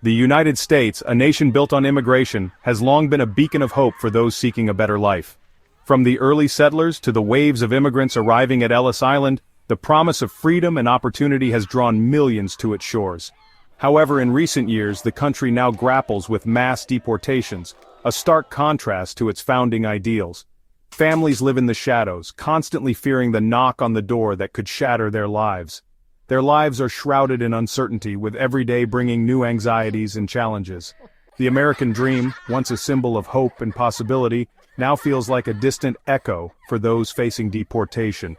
The United States, a nation built on immigration, has long been a beacon of hope for those seeking a better life. From the early settlers to the waves of immigrants arriving at Ellis Island, the promise of freedom and opportunity has drawn millions to its shores. However, in recent years, the country now grapples with mass deportations, a stark contrast to its founding ideals. Families live in the shadows, constantly fearing the knock on the door that could shatter their lives. Their lives are shrouded in uncertainty, with every day bringing new anxieties and challenges. The American dream, once a symbol of hope and possibility, now feels like a distant echo for those facing deportation.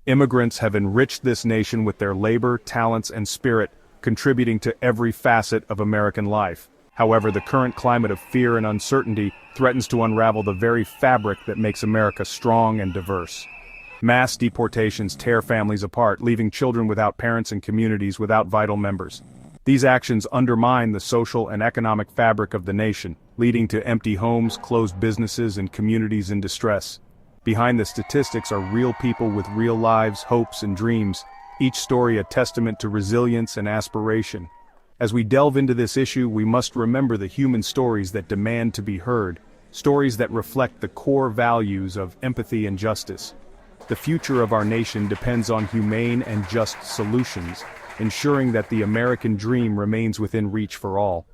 Immigrants have enriched this nation with their labor, talents, and spirit, contributing to every facet of American life. However, the current climate of fear and uncertainty threatens to unravel the very fabric that makes America strong and diverse. Mass deportations tear families apart, leaving children without parents and communities without vital members. These actions undermine the social and economic fabric of the nation, leading to empty homes, closed businesses, and communities in distress. Behind the statistics are real people with real lives, hopes, and dreams, each story a testament to resilience and aspiration. As we delve into this issue, we must remember the human stories that demand to be heard, stories that reflect the core values of empathy and justice. The future of our nation depends on humane and just solutions, ensuring that the American dream remains within reach for all.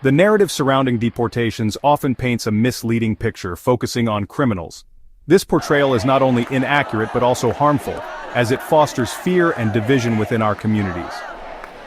The narrative surrounding deportations often paints a misleading picture, focusing on criminals. This portrayal is not only inaccurate but also harmful, as it fosters fear and division within our communities.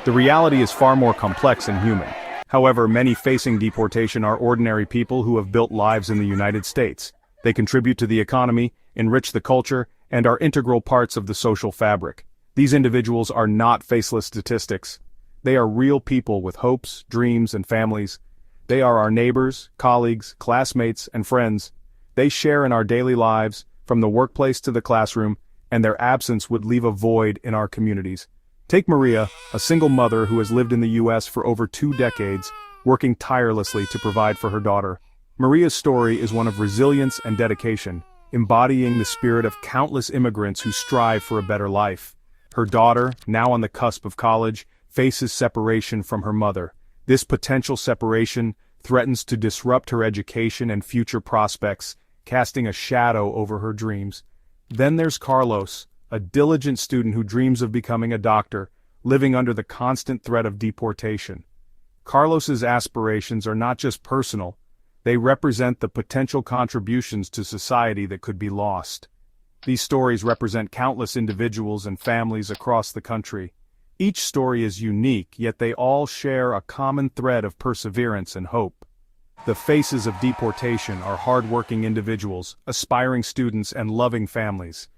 The reality is far more complex and human. However, many facing deportation are ordinary people who have built lives in the United States. They contribute to the economy, enrich the culture, and are integral parts of the social fabric. These individuals are not faceless statistics. They are real people with hopes, dreams, and families. They are our neighbors, colleagues, classmates, and friends. They share in our daily lives, from the workplace to the classroom, and their absence would leave a void in our communities. Take Maria, a single mother who has lived in the U.S. for over 2 decades, working tirelessly to provide for her daughter. Maria's story is one of resilience and dedication, embodying the spirit of countless immigrants who strive for a better life. Her daughter, now on the cusp of college, faces separation from her mother. This potential separation threatens to disrupt her education and future prospects, casting a shadow over her dreams. Then there's Carlos, a diligent student who dreams of becoming a doctor, living under the constant threat of deportation. Carlos's aspirations are not just personal, they represent the potential contributions to society that could be lost. These stories represent countless individuals and families across the country. Each story is unique, yet they all share a common thread of perseverance and hope. The faces of deportation are hardworking individuals, aspiring students, and loving families.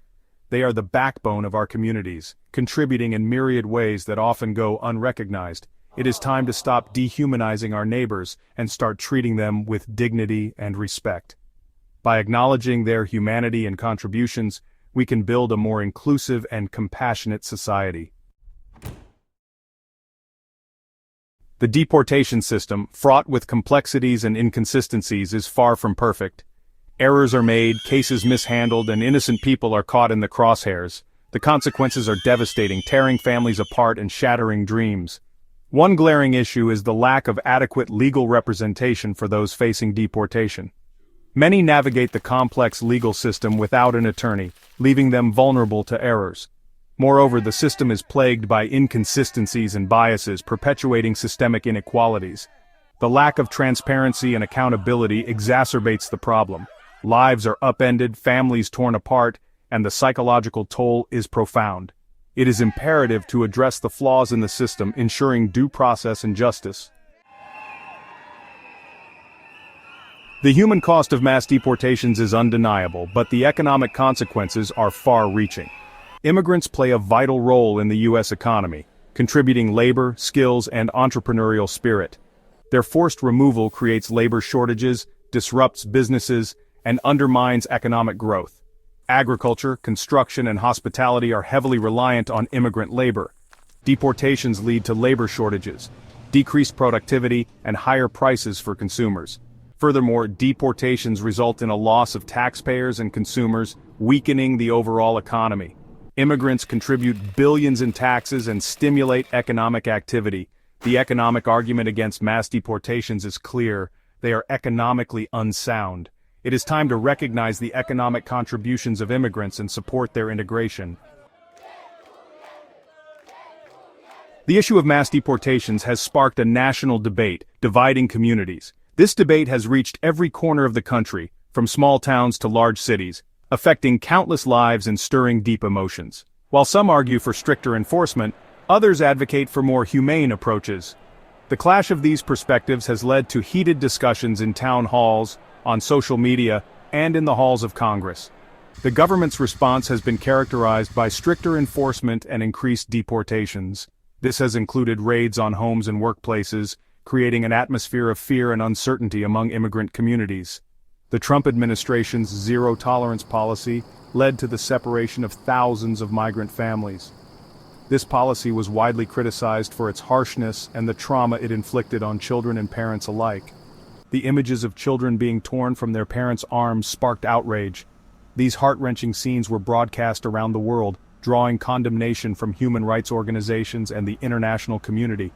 They are the backbone of our communities, contributing in myriad ways that often go unrecognized. It is time to stop dehumanizing our neighbors and start treating them with dignity and respect. By acknowledging their humanity and contributions, we can build a more inclusive and compassionate society. The deportation system, fraught with complexities and inconsistencies, is far from perfect. Errors are made, cases mishandled, and innocent people are caught in the crosshairs. The consequences are devastating, tearing families apart and shattering dreams. One glaring issue is the lack of adequate legal representation for those facing deportation. Many navigate the complex legal system without an attorney, leaving them vulnerable to errors. Moreover, the system is plagued by inconsistencies and biases, perpetuating systemic inequalities. The lack of transparency and accountability exacerbates the problem. Lives are upended, families torn apart, and the psychological toll is profound. It is imperative to address the flaws in the system, ensuring due process and justice. The human cost of mass deportations is undeniable, but the economic consequences are far-reaching. Immigrants play a vital role in the U.S. economy, contributing labor, skills, and entrepreneurial spirit. Their forced removal creates labor shortages, disrupts businesses, and undermines economic growth. Agriculture, construction, and hospitality are heavily reliant on immigrant labor. Deportations lead to labor shortages, decreased productivity, and higher prices for consumers. Furthermore, deportations result in a loss of taxpayers and consumers, weakening the overall economy. Immigrants contribute billions in taxes and stimulate economic activity. The economic argument against mass deportations is clear: they are economically unsound. It is time to recognize the economic contributions of immigrants and support their integration. The issue of mass deportations has sparked a national debate, dividing communities. This debate has reached every corner of the country, from small towns to large cities, affecting countless lives and stirring deep emotions. While some argue for stricter enforcement, others advocate for more humane approaches. The clash of these perspectives has led to heated discussions in town halls, on social media, and in the halls of Congress. The government's response has been characterized by stricter enforcement and increased deportations. This has included raids on homes and workplaces, creating an atmosphere of fear and uncertainty among immigrant communities. The Trump administration's zero-tolerance policy led to the separation of thousands of migrant families. This policy was widely criticized for its harshness and the trauma it inflicted on children and parents alike. The images of children being torn from their parents' arms sparked outrage. These heart-wrenching scenes were broadcast around the world, drawing condemnation from human rights organizations and the international community.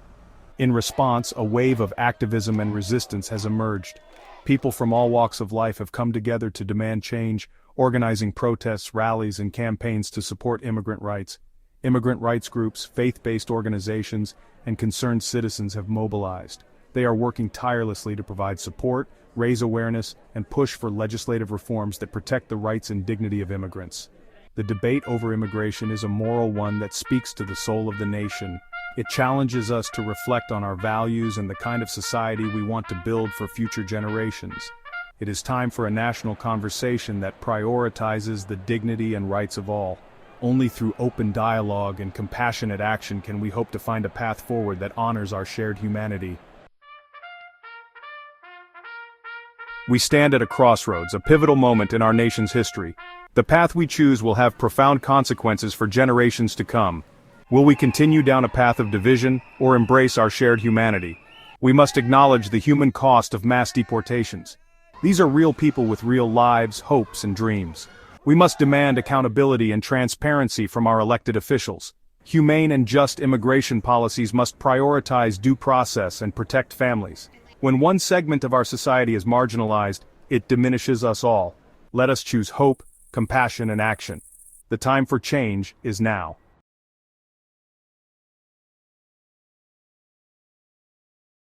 In response, a wave of activism and resistance has emerged. People from all walks of life have come together to demand change, organizing protests, rallies, and campaigns to support immigrant rights. Immigrant rights groups, faith-based organizations, and concerned citizens have mobilized. They are working tirelessly to provide support, raise awareness, and push for legislative reforms that protect the rights and dignity of immigrants. The debate over immigration is a moral one that speaks to the soul of the nation. It challenges us to reflect on our values and the kind of society we want to build for future generations. It is time for a national conversation that prioritizes the dignity and rights of all. Only through open dialogue and compassionate action can we hope to find a path forward that honors our shared humanity. We stand at a crossroads, a pivotal moment in our nation's history. The path we choose will have profound consequences for generations to come. Will we continue down a path of division, or embrace our shared humanity? We must acknowledge the human cost of mass deportations. These are real people with real lives, hopes, and dreams. We must demand accountability and transparency from our elected officials. Humane and just immigration policies must prioritize due process and protect families. When one segment of our society is marginalized, it diminishes us all. Let us choose hope, compassion, and action. The time for change is now.